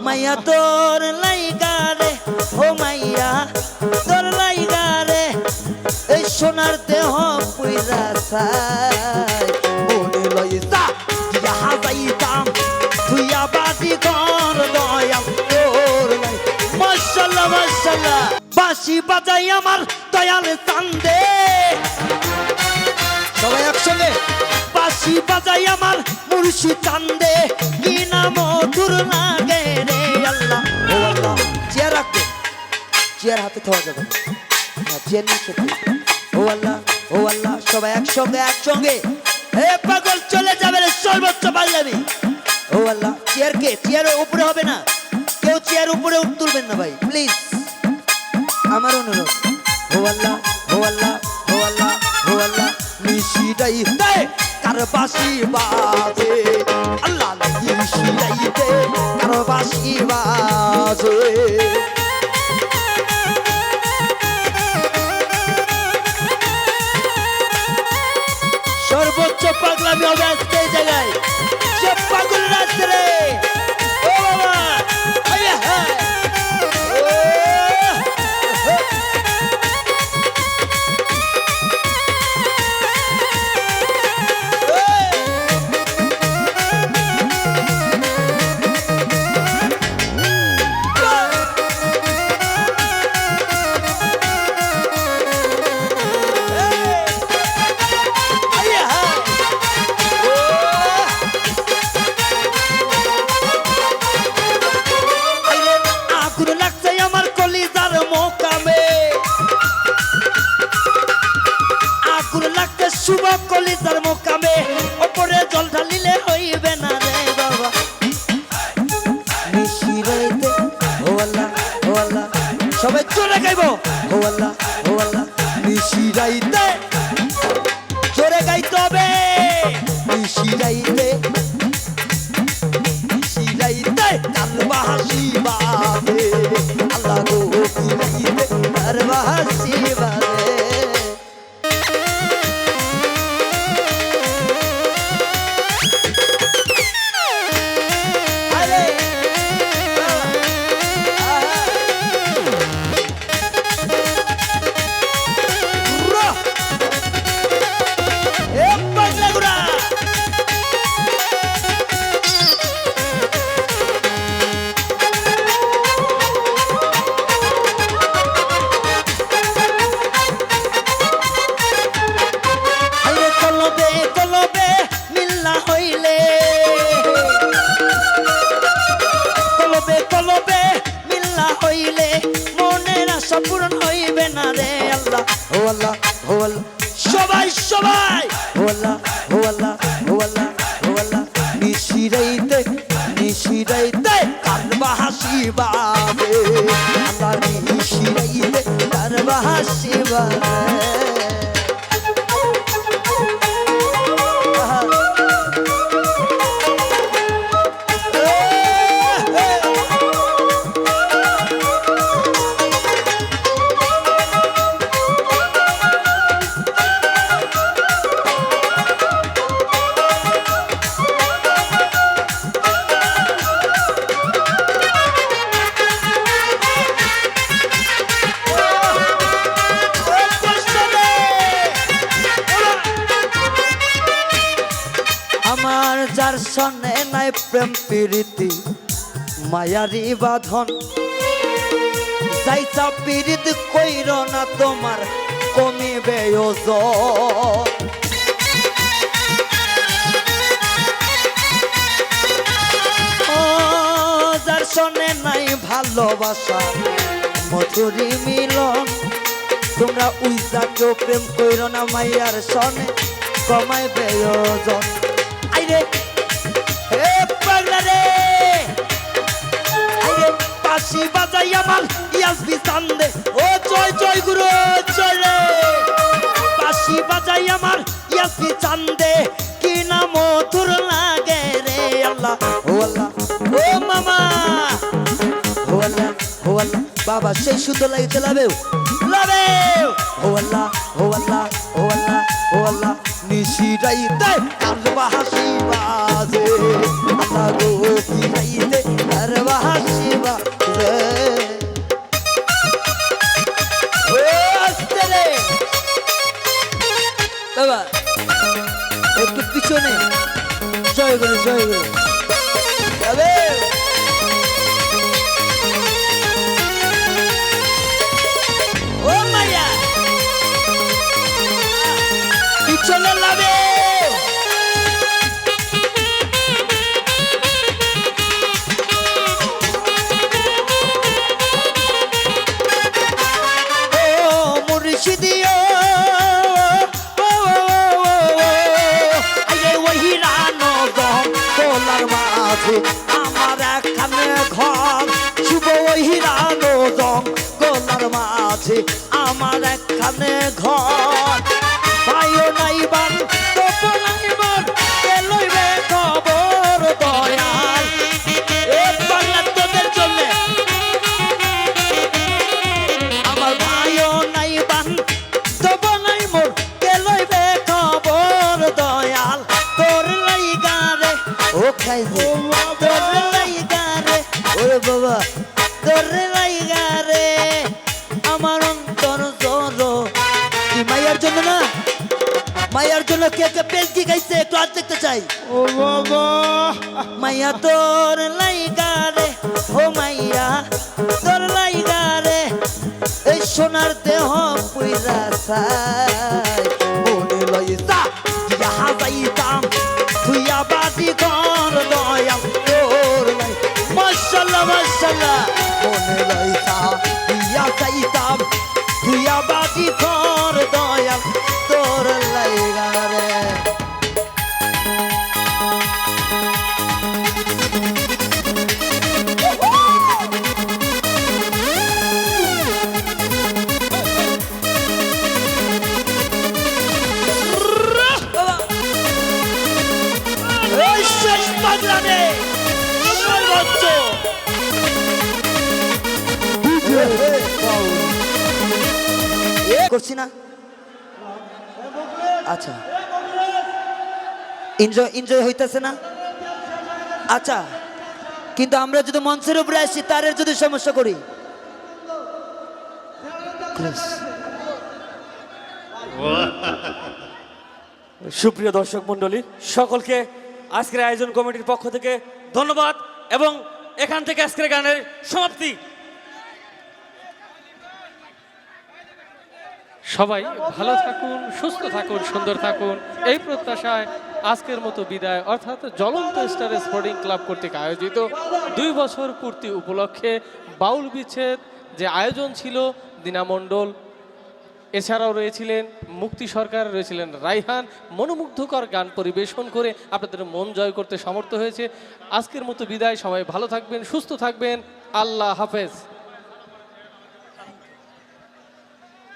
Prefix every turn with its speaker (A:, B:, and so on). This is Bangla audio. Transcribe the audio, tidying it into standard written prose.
A: মাইয়া তোর লাইগা রে, ও মাইয়া তোর লাইগা রে, এই সোনার দেহ পুইরা চাই মনে লইতা দিয়া যাইতাম তুইয়া বাড়ি ঘর দয়াল তোর নাই। মাশাআল্লাহ মাশাআল্লাহ, বাঁশি বাজাই আমার দয়াল চান্দে, সবাই একসঙ্গে বাঁশি বাজাই আমার মুর্শিদ চান্দে, কি না মধুর লাগে রে আল্লাহ। ও আল্লাহ, চেয়ার রাখবে, চেয়ার হাতে খাওয়া যাবে না, চেয়ার নিচে। ও আল্লাহ, ও আল্লাহ, সবাই একসঙ্গে একসঙ্গে। এ পাগল চলে যাবে রে সর্বোচ্চ পাগলামি। ও আল্লাহ, চেয়ার কে চেয়ারের উপরে হবে না, কেউ চেয়ার উপরে তুলবেন না ভাই প্লিজ, আমার অনুরোধ। ও আল্লাহ, ও আল্লাহ, ও আল্লাহ, ও আল্লাহ, নিশিটাই দে কার বাঁশি বাজে, আল্লাহ নিশিটাই দে কার বাঁশি বাজে। সর্বোচ্চ পাগলামি হবে আজকে এই জায়গায়, যে পাগল রাখছে রে। ও বাবা, আরে হ্যাঁ, শুভ কলিজার মোকামে ওপরে জল ঢালিলে হইবে না রে বাবা। নিশিরাইতে ও আল্লাহ, ও আল্লাহ, সবাই জোরে গাইবো। ও আল্লাহ, ও আল্লাহ, নিশিরাইতে জোরে গাইতে হবে। নিশিরাইতে নিশিরাইতে কালবা হাসি বাজে, আল্লাহ গো নিশিরাইতে কালবা হাসি বাজে। পূরণ হইবে না রে আল্লাহ। ও আল্লাহ, ও আল্লাহ, সবাই সবাই। ও আল্লাহ, ও আল্লাহ, ও আল্লাহ, ও আল্লাহ, নিশিরাইতে নিশিরাইতে কালবা হাসি বাজে, আল্লাহ নিশিরাইতে কালবা হাসি বাজে। আমার যার সনে নাই প্রেম প্রীতি মায়ারি বাঁধন, যাইতা পীড়িত কইর না তোমার কমিবে ওজন। যার সনে নাই ভালোবাসা মধুরী মিলন, তোমরা উইজা কেউ প্রেম কইর না মাইয়ার সনে কমাইবে ওজন। আইরে হে পাগলা রে, আইরে বাঁশি বাজাই আমার ইয়াসবি চান্দে, ও জয় জয় গুরু জয় রে। বাঁশি বাজাই আমার ইয়াসবি চান্দে, কি না মধুর লাগে রে আল্লাহ। ও আল্লাহ, ও মামা, ও আল্লাহ, ও আল্লাহ, বাবা সেই সুন্দর লাগিতে লাভেও লাভেও। ও আল্লাহ, ও আল্লাহ, ও আল্লাহ, ও আল্লাহ, নিশিরাইতে কার বাহাসি বাজে আল্লাহ গো নিশিরাইতে কার বাহাসি বাজে ও আস্তে রে বাবা একটু পিছনে জয় গুরু যাবে ও মায়া পিছনে লাবে ও মুর্শিদিও আয়ে ওহিরানো গম তোলার মাঝে আমার একখানে ঘর শুভ ওহিরানো গম গোলার মাঝে আমার একখানে ঘর ভাইও নাই বান তোপ নাই বান লইবে খবর দয়াল এ বাংলা তোদের জন্য আমার ভাইও নাই বান তোপ নাই মোর লইবে খবর দয়াল তোর লাইগা রে ও খাইছে তোর লাইগা রে ওরে বাবা তোর লাইগা রে আমার অন্তর জড়ো কি মাইয়ার জন্য না মাইয়ার জন্য কে কে পেলকি গাইছে একটু আর দেখতে চাই
B: ও বাবা
A: মাইয়া তোর লাইগা রে ও মাইয়া তোর লাইগা রে এই সোনার দেহ পুইরা চাই মনে লইতা দিয়া হাজাইতাম তুই আবাদি ঘর দয়াল তোর লাই মাশাআল্লাহ মাশাআল্লাহ মনে লইতা দিয়া চাইতাম তুই আবাদি ঘর দয়াল তোর লাইগা রে এই শেষ বাংলাতে সর্বোচ্চ করছি না আচ্ছা এনজয় হইতেছে না আচ্ছা কিন্তু আমরা যদি মঞ্চের উপরে আসি তারের যদি সমস্যা করি
B: সুপ্রিয় দর্শক মণ্ডলী সকলকে আজকের আয়োজন কমিটির পক্ষ থেকে ধন্যবাদ এবং এখান থেকে আজকের গানের সমাপ্তি।
C: সবাই ভালো থাকুন, সুস্থ থাকুন, সুন্দর থাকুন এই প্রত্যাশায় আজকের মতো বিদায়, অর্থাৎ জ্বলন্ত স্টার স্পোর্টিং ক্লাব কর্তৃক আয়োজিত 2 বছর পূর্তি উপলক্ষে বাউল বিচ্ছেদ যে আয়োজন ছিল, দীনা মণ্ডল এছাড়াও রয়েছিলেন মুক্তি সরকার, রয়েছিলেন রাইহান, মনোমুগ্ধকর গান পরিবেশন করে আপনাদের মন জয় করতে সমর্থ হয়েছে। আজকের মতো বিদায়, সবাই ভালো থাকবেন, সুস্থ থাকবেন, আল্লাহ হাফেজ।